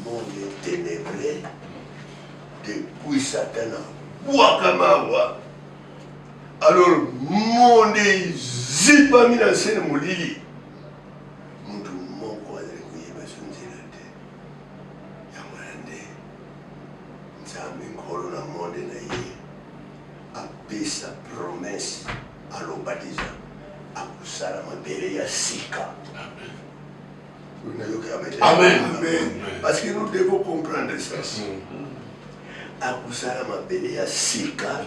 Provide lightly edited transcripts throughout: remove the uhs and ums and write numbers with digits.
monde est ténébré depuis Satan Wakamawa. Alors, monde est zipamina sene molili. Muntu moko azali basonzela te. Yamwande. Nzambe nkolo na monde na ye. Apesa promesse à l'obadiza. Akusala mabele ya sika. Amen. Amen. Parce que nous devons comprendre ça. Akusala mabele ya sika.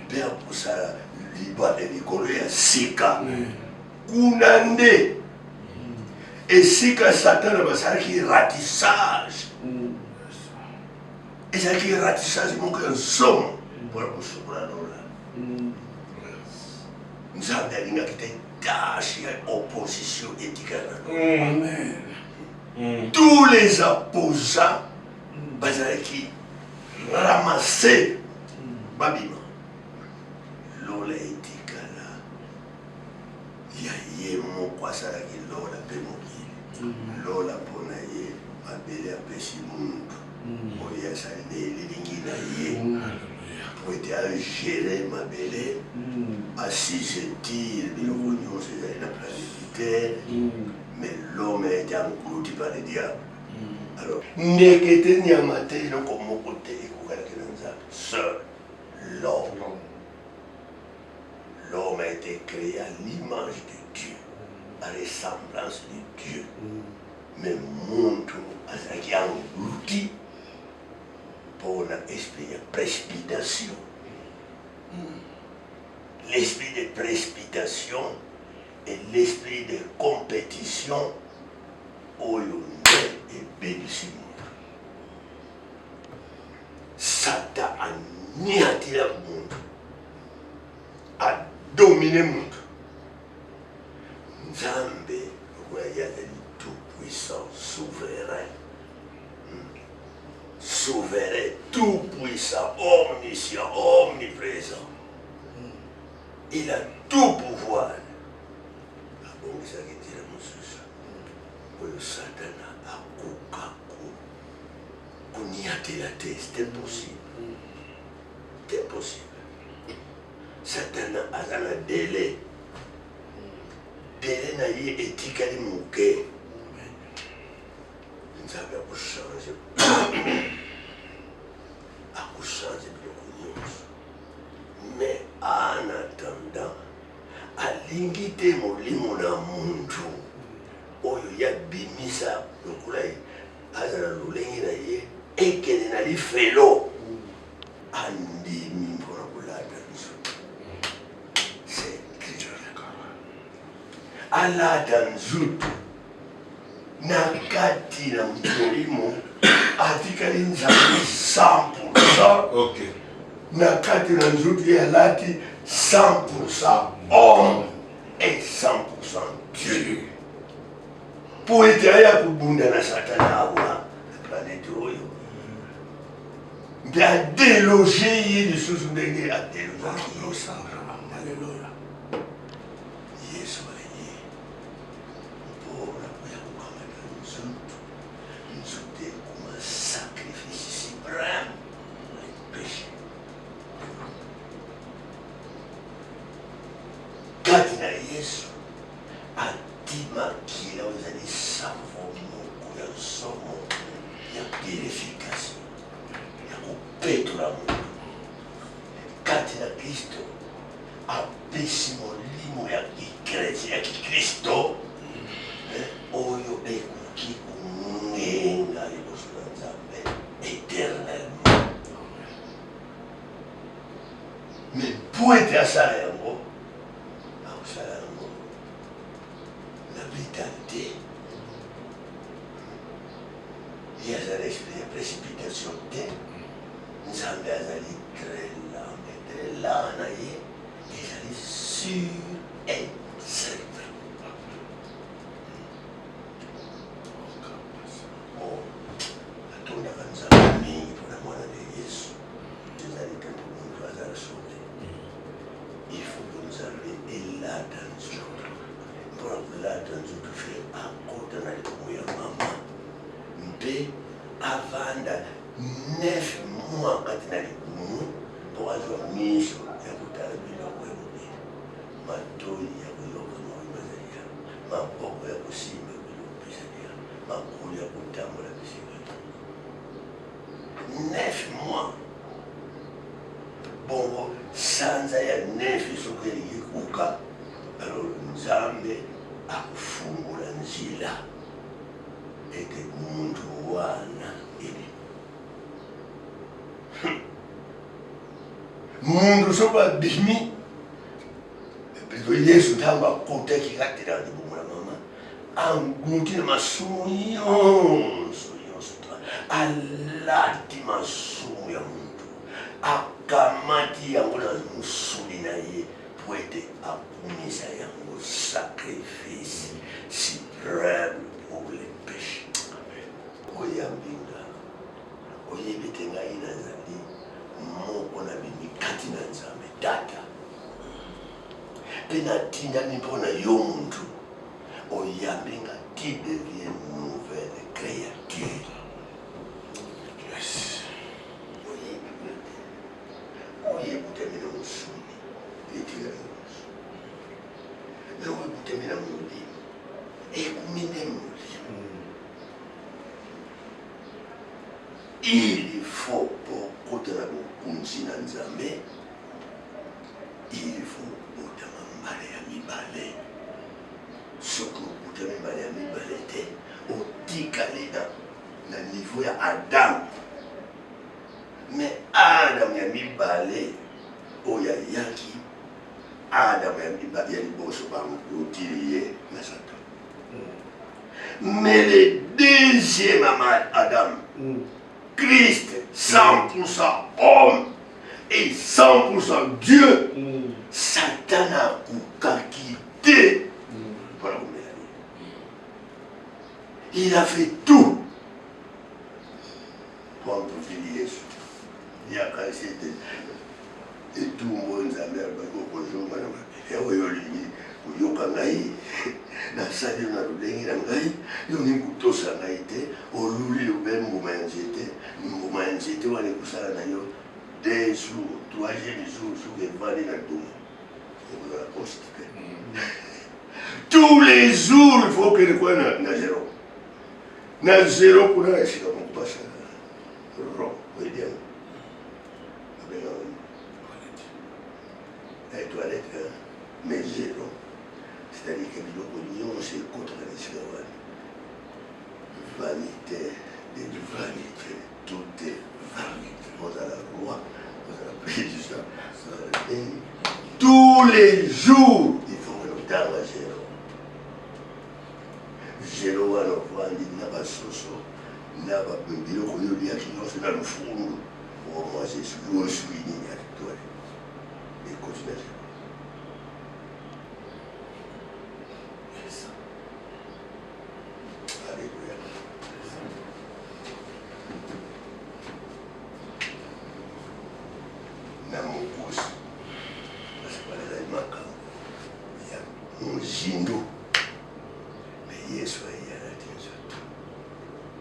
Pe akusala liba de likolo ya sika. Kunande. Et sika Satan basalaki ratissage. Et ça qui ratissage mon cœur somme pour la kusukula lola. Nzambe alinga kite tâche ya opposition éthique. Amen. Tous les opposants bazalaki ramasser babima. Lola etikala. Ya ye moko asalaki lola pe mokili. Lola pona ye mabele apesi mundu. Oya saline lilingi na ye. Pour être à gérer mabele. Assis se tire, l'union c'est la planète. Mais l'homme a été englouti par le diable. Alors, n'ekete nyamate no comme côté seul l'homme. L'homme a été créé à l'image de Dieu, à ressemblance de Dieu. Mais monde qui a englouti pour l'esprit de précipitation. L'esprit de précipitation et l'esprit de compétition au et bénissimo. Satan a niati le monde, a dominé le monde. Nzambe, il y a le tout-puissant, souverain. Souverain, tout-puissant, omniscient, omniprésent. Il a tout pouvoir. Satan a c'était impossible. C'est impossible. Satan a un délai. Délai n'a eu éthique à l'immoquer. Nous avons changé. A changé de mais en attendant, à l'ingité molimo na muntu oyo ya bimisa lokulai azala lulengi na ye ekele na lifelo andimi mpona kolata biso c'est écrit alata nzutu na kati na molimo atikali nzambe 100%. Okay. Na kati na nzutu ya lati 100% homme et 100% Dieu. Pour être à kubunda na Satana awa la planète oyo. Bien déloger les choses ndenge a déloger. Alléluia. Yesu aliye. Pour la prière comme nzutu. Nzutu comme un sacrifice suprême pour les péchés. Katina Yesu atima kila uzali savo moko ya somo ya purification ya kupetula mundu. Katina Kristo apesi molimo ya kikristo ya kikristo oyo ekoki kungenga liboso na Nzambe éternellement. Mais pour être asala yango la vitalité, il y a un esprit de précipitation, nous avons très lent, et sûr et certain. Oh, la tourne à Nzambe, pour la moine de Jésus, nous allons pour nous sauver. Il faut que nous allions là dans nous. Pour là dans nous faire à côté de la maman. Mbe avanda 9 mois katina likumu toazwa miso ya kutala biloko ebubili matoi ya kuyoka mawimazalia maboko ya kusimba biloko bisalia makulu ya kutambola bisikali 9 mois bongo sanza ya 9 sokeli yikuka alors Nzambe akufungula nzila eke muntu wana ili mundu soba bimi epizo Yesu tamba kote kikatira ndi bumula mama anglutina masumu yonso alati masumu ya muntu akamati yangu na musuli na ye puede apunisa yangu sacrifice suprême pour les péchés. Oyambinga oyebitenga ina zali moko na bimi kati na Nzambe data pena tinda nimpona yo muntu oyambinga qui devient nouvelle créature. Yes. Oyebutemina musuni etira musuni oyebutemina mulimo ekumine mulimo. Il faut pour kotela bokunzi na Nzambe il faut botama mbale ya mibale soki obutama mbale ya mibale te otikali na niveau ya Adam mais Adam ya mibale oyo ayaki Adam ya mibale ya liboso bamotili ye na Satan mais le deuxième Adam Christ 100% homme et 100% Dieu. Satan a quitté. Voilà où il a fait tout pour amplifier Jésus. Il y a cassé et tout le monde a mis à na sali na lulengi na ngai yo ni kutosa ngai te oluli lubembo manjete mbuma manjete wale kusala na yo 2 jours 3e jour sur les vallées na domo on va poster tous les jours il faut que le coin na zéro pour la chika mon passa ro wedia abena la toilette mais zéro. C'est-à-dire que l'opinion c'est contre les esclaves. Vanité et de vanité, tout est vanité. Vous avez la loi, vous avez la précision, vous avez la peine. Tous les jours, il faut que nous dans la zéro. Zéro à la voix, il n'y a pas de soso, il n'y a pas de biloko qui est dans le fond. Pour moi, c'est ce que je suis dit à toi. Et continue à zéro.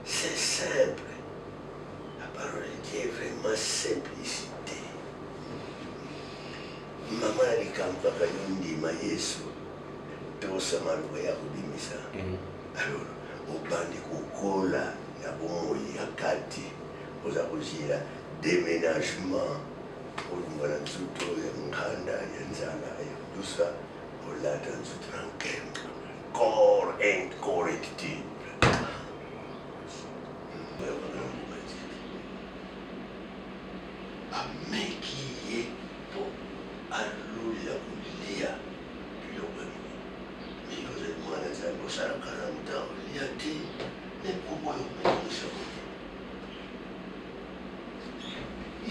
C'est simple. La parole de Dieu est vraiment simplicité. Maman alikampa kayundima Yesu tosa maluka ya kubimisa. Alors, obandi kukola na bomoi ya kati oza kuzira déménagement olungana nzuto ya nkanda ya nzala ya dusa olata nzuto na nkemba corps incorruptible. Amekiye po aluya kulia biloko miyoze mwana zangu sarakana mtao liati ne kubwa yomenyesha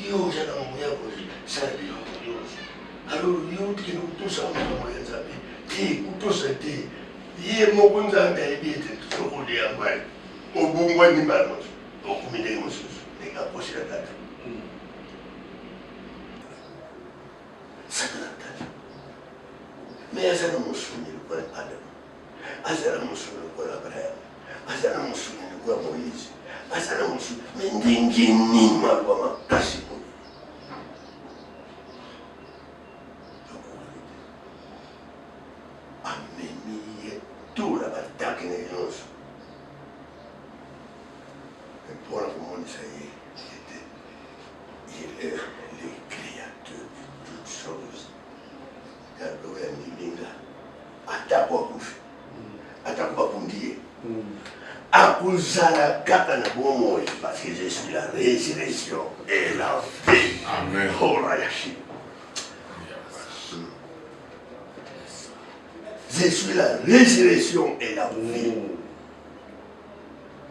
yoja na mungu yako sana biloko yoza alo yote kutosa mungu ya Nzambe ti kutosa ti ye moko Nzambe ayebite tusokolia mbali obungwa ni mbalo okumide mususu nekaposira tatu mais azana musuni kwa Adam, azana musuni kwa Abraham, azana musuni kwa Moïse, asala musu ndingi nini malwa makasi amemi tula bataki na nyonso mpona komonisa ye il est le créateur de toutes choses yalo ya milinga atako akufi atako bakundi ye akuzala kaka na bomoi parce que je suis la résurrection et la vie. Amen. Je suis la résurrection et la vie.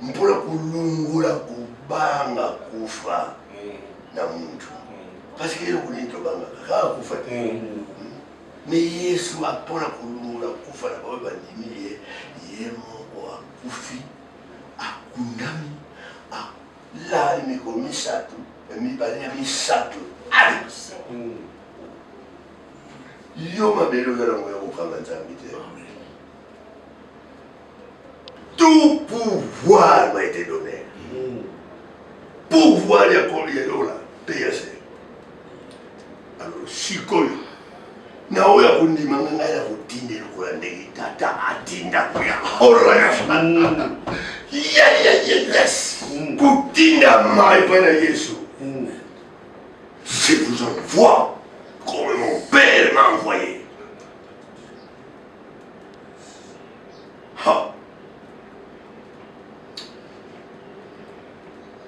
Mpona kulungula kubanga kufa na muntu. Parce que yeye banga kaka kufa. Mais Yesu apona kulungula kufa na baba ndimi ye moko akufi. Akundami la mikolo misatu emibale ya misatu yo mabele ozala moya kokanga nzambe te. Tout pouvoir m'a été donné. Pouvoir ya lola peyase. Alors sikoyo na oya kundima ngai na kutinde lokola ndenge tata atinda kuya oraya yes kutinda mai pana Yesu. Je vous envoie comme mon Père m'a envoyé. Ha.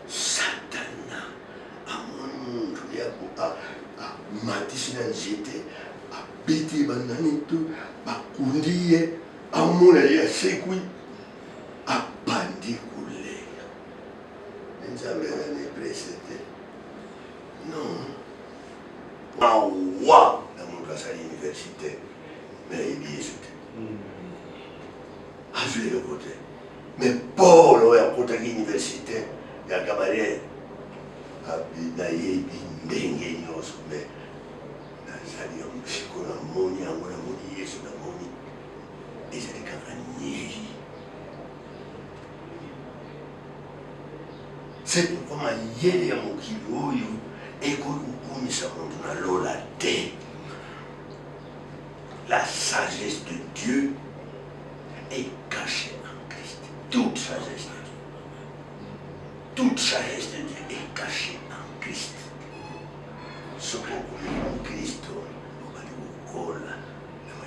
Satana amoni muntu yako matisi na nzete abeti banani tu bakundi ye amona ye asekwi abandi kuleya nzambe ne presete non awa na muntu asali université mais ayebi Yesu te azwi eloko te. Mais Paul oyo akotaki université ya Gamaliel nayebi ndenge nyonso me nazali ya mosiko namoni yango namoni Yesu namoni ezali kaka nyeli. C'est pourquoi mayele ya mokili oyo ekokumisa muntu na lola te. La sagesse de Dieu est cachée en Christ. Toute sagesse de Dieu. Toute sagesse de Dieu est cachée en Christ. Ce qu'on connaît en Christ, on va le coller. On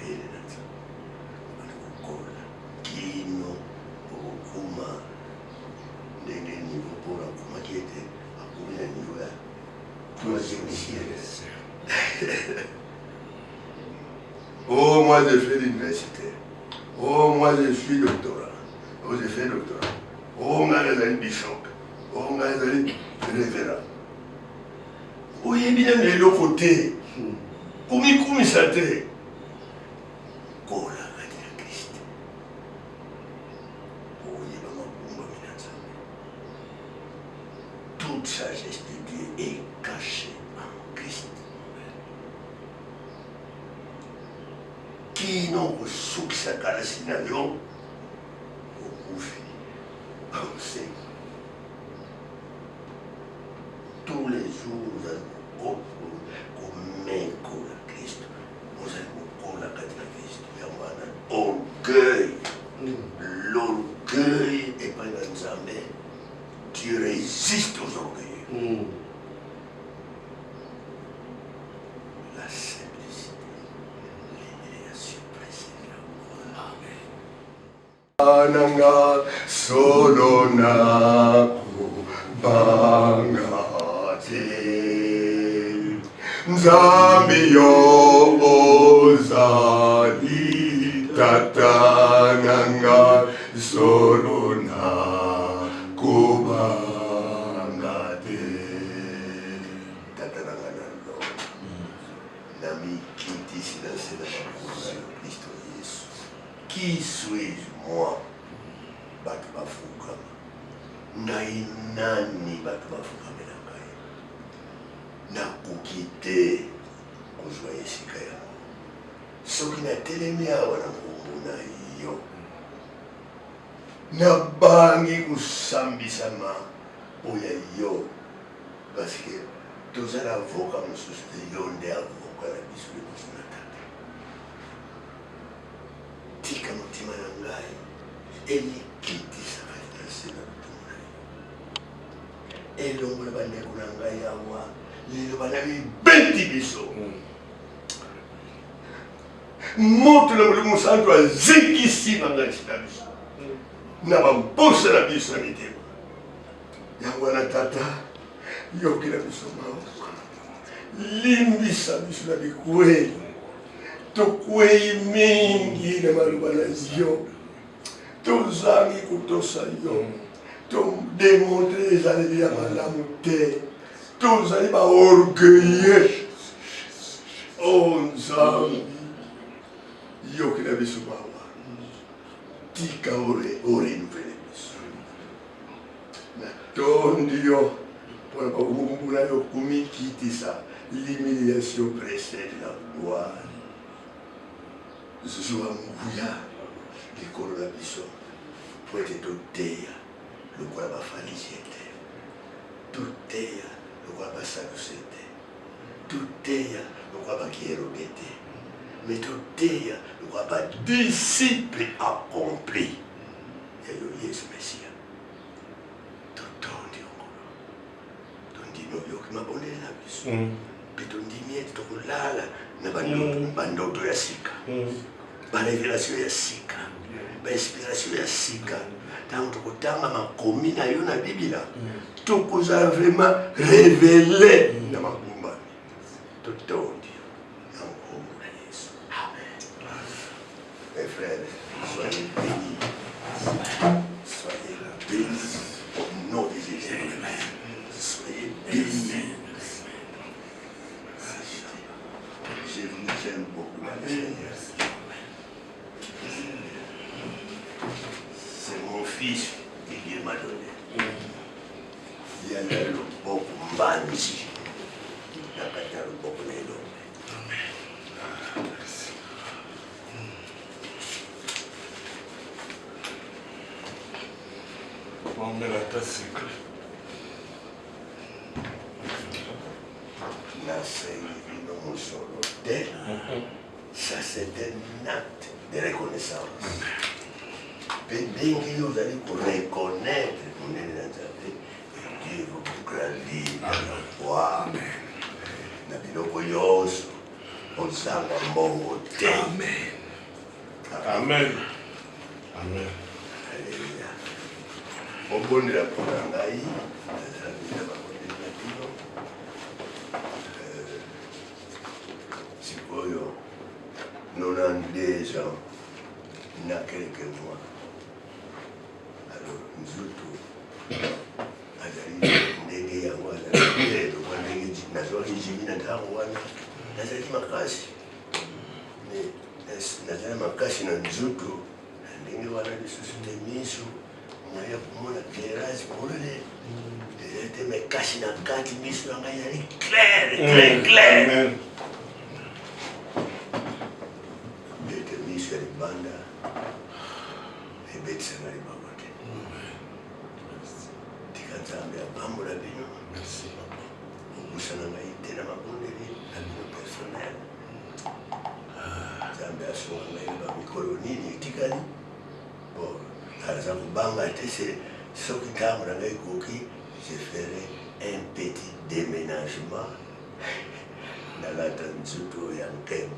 va le coller. Qui nous, comment, des niveaux pour la comment qui était à combien de niveaux là. Troisième ciel. Oh, moi j'ai fait l'université. Oh, moi je suis doctorat. Oh, j'ai fait doctorat. Oh, moi j'ai bishop. Oh, moi j'ai révérend. Oh, il y a bien de l'autre côté. Kumi sate. Kola katika Christ. Oh, il y a vraiment kumba minanza. Toute sagesse de Dieu est cachée en Christ. Qui n'ont reçu sa caresse dans l'avion au couffé, au sec. Tous les jours, vous allez vous commettre la Christ. Vous allez vous commettre la Christ. Il y a un orgueil. L'orgueil est pas dans Zambé. Dieu résiste aux orgueilleux. La simplicité. Ananga solona bangate Nzambi yo ozali tatananga solona kubangate tatananga nalo nami kiti sila Kristo Yesu. Qui suis-je, moi? Batu bafukama. Nainani batu bafukama na kai. Na kukite kuzwa esika yango. Soki na telemi awa na nkombo na yo. nabangi kusambisa ma oya yo parce que tous les avocats me soutiennent yo nde avocat na biso liboso na tata tika motima na ngai elikitisa kati na se na lutumu na yo elongola bandeko na ngai awa lelo bana mibeti biso moto na molimo santu azikisi bangati na biso na bamposa na biso na mitema yango wana tata yokela biso maoka limbisa biso na bikweli tokwei mingi na maloba na yo tozangi kotosa yo todemontre ezaleli ya malamu te tozali baorgueilleux o nzambi yokela biso mawa tika orenuvele biso natondi yo mpona bakumbula yo kumikitisa l'humiliation précède la gloire zuwa nguya likolo na biso po ete toteya lokola bafarisien te toteya lokola basaduce te toteya lokola bakierobe te mais toteya lokola badisciple accompli ya yo yesu mesia totondi okolo tondimi oyoki mabondele na biso mpe tondimi ete tokolala na bandoto ya sika barevelation ya sika bainspiration ya sika ntango tokotanga makomi na yo na biblia tokozala vraiment révélé na magumbami totondi na nkombo na yesu amen. Mes frères, soyez bénis, soyez bénis au nom de Jésus. Soyez bénis. Je vous aime beaucoup, ma Seigneur. C'est mon fils que Dieu m'a donné. Il y a le beaucoup mbanji. Il y a le beaucoup de l'homme. On met la tasse cycle. Ça c'est un acte de reconnaissance. Pendant que vous allez reconnaître mon identité, et Dieu vous grandit dans la foi. Na biloko yoso, ozanga mbongo te. Amen. Amen. Amen. Alléluia. Obondela mpona ngai, nazala bakondeli na bino. Sikoyo, 92 ans, na quelques mois. Alors, nzutu, azali ndenge yango azali lelo kwa ndenge nazwaki jimi na ntango wana nazali makasi nazali makasi na nzutu na ndenge wana lisusu te miso naya komona clairage molele ete mekasi na kati miso yanga ezali claire très claire ete miso ya libanda ebetisanga libanga te tika nzambe abambola bino obusana ngai te na mabondeli na bino personnel nzambe asunga ngai na bamikolo nini etikali bon aza kobanga te soki ntango na ngai ekoki je ferai un petit déménagement nalata nzuto ya nkembo